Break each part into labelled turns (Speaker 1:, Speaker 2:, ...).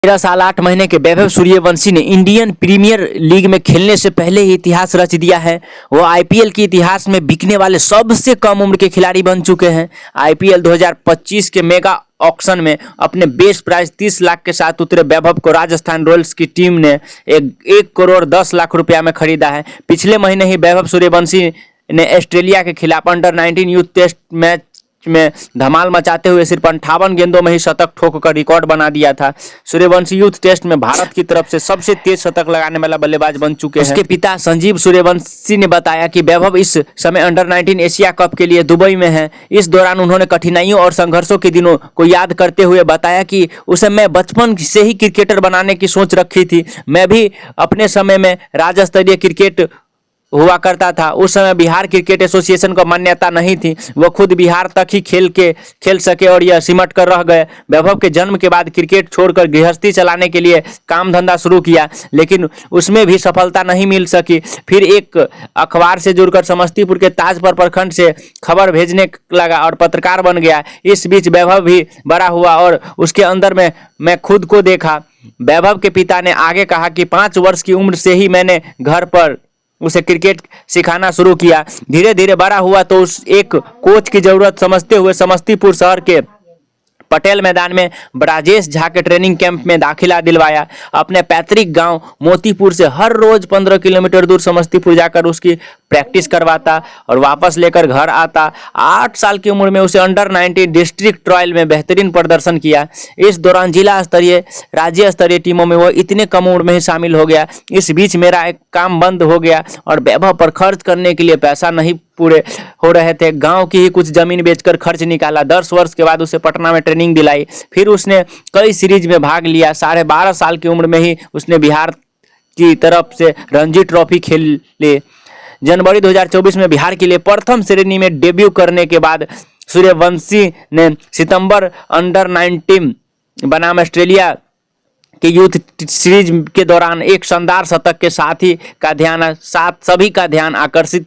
Speaker 1: 13 साल 8 महीने के वैभव सूर्यवंशी ने इंडियन प्रीमियर लीग में खेलने से पहले ही इतिहास रच दिया है। वो आईपीएल के इतिहास में बिकने वाले सबसे कम उम्र के खिलाड़ी बन चुके हैं। आईपीएल 2025 के मेगा ऑक्शन में अपने बेस प्राइस 30 लाख के साथ उतरे वैभव को राजस्थान रॉयल्स की टीम ने 1 करोड़ 10 लाख रुपया में खरीदा है। पिछले महीने ही वैभव सूर्यवंशी ने ऑस्ट्रेलिया के खिलाफ अंडर-19 यूथ टेस्ट मैच में धमाल मचाते हुए सिर्फ 58 गेंदों में ही शतक ठोककर रिकॉर्ड बना दिया था। सूर्यवंशी यूथ टेस्ट में भारत की तरफ से सबसे तेज शतक लगाने वाला बल्लेबाज बन चुके हैं। उसके पिता संजीव सूर्यवंशी ने बताया कि वैभव इस समय अंडर-19 एशिया कप के लिए दुबई में है। इस दौरान उन्होंने कठिनाइयों और संघर्षों के दिनों को याद करते हुए बताया कि उसे मैं बचपन से ही क्रिकेटर बनाने की सोच रखी थी। मैं भी अपने समय में राज्य स्तरीय क्रिकेट हुआ करता था। उस समय बिहार क्रिकेट एसोसिएशन को मान्यता नहीं थी। वो खुद बिहार तक ही खेल सके और यह सिमट कर रह गए। वैभव के जन्म के बाद क्रिकेट छोड़कर गृहस्थी चलाने के लिए काम धंधा शुरू किया, लेकिन उसमें भी सफलता नहीं मिल सकी। फिर एक अखबार से जुड़कर समस्तीपुर के ताजपुर प्रखंड से खबर भेजने लगा और पत्रकार बन गया। इस बीच वैभव भी बड़ा हुआ और उसके अंदर में मैं खुद को देखा। वैभव के पिता ने आगे कहा कि 5 वर्ष की उम्र से ही मैंने घर पर उसे क्रिकेट सिखाना शुरू किया। धीरे धीरे बड़ा हुआ तो उस एक कोच की जरूरत समझते हुए समस्तीपुर शहर के पटेल मैदान में ब्राजेश झा के ट्रेनिंग कैंप में दाखिला दिलवाया। अपने पैतृक गांव मोतीपुर से हर रोज 15 किलोमीटर दूर समस्तीपुर जाकर उसकी प्रैक्टिस करवाता और वापस लेकर घर आता। 8 साल की उम्र में उसे अंडर-19 डिस्ट्रिक्ट ट्रायल में बेहतरीन प्रदर्शन किया। इस दौरान जिला स्तरीय राज्य स्तरीय टीमों में वो इतने कम उम्र में ही शामिल हो गया। इस बीच मेरा एक काम बंद हो गया और वैभव पर खर्च करने के लिए पैसा नहीं पूरे हो रहे थे। गांव की ही कुछ जमीन बेचकर खर्च निकाला। 10 वर्ष के बाद उसे पटना में ट्रेनिंग दिलाई। फिर उसने कई सीरीज में भाग लिया। 12.5 साल की उम्र में ही उसने बिहार की तरफ से रणजी ट्रॉफी खेले। जनवरी 2024 में बिहार के लिए प्रथम श्रेणी में डेब्यू करने के बाद सूर्यवंशी ने सितंबर अंडर-19 बनाम ऑस्ट्रेलिया के यूथ सीरीज के दौरान एक शानदार शतक के साथ सभी का ध्यान आकर्षित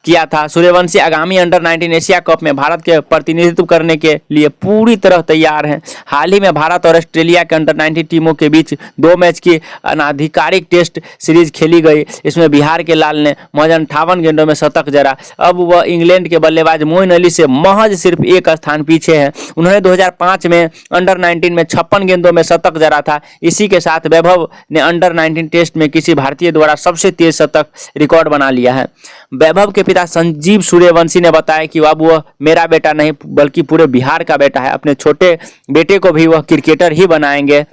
Speaker 1: किया था। सूर्यवंशी आगामी अंडर-19 एशिया कप में भारत के प्रतिनिधित्व करने के लिए पूरी तरह तैयार हैं। हाल ही में भारत और ऑस्ट्रेलिया के अंडर-19 टीमों के बीच 2 मैच की अनाधिकारिक टेस्ट सीरीज खेली गई। इसमें बिहार के लाल ने महज 58 गेंदों में शतक जड़ा। अब वह इंग्लैंड के बल्लेबाज मोइन अली से महज सिर्फ 1 स्थान पीछे है। उन्होंने 2005 में अंडर-19 में 56 गेंदों में शतक जड़ा था। इसी के साथ वैभव ने अंडर-19 टेस्ट में किसी भारतीय द्वारा सबसे तेज शतक रिकॉर्ड बना लिया है। वैभव के पिता संजीव सूर्यवंशी ने बताया कि अब वह मेरा बेटा नहीं बल्कि पूरे बिहार का बेटा है। अपने छोटे बेटे को भी वह क्रिकेटर ही बनाएंगे।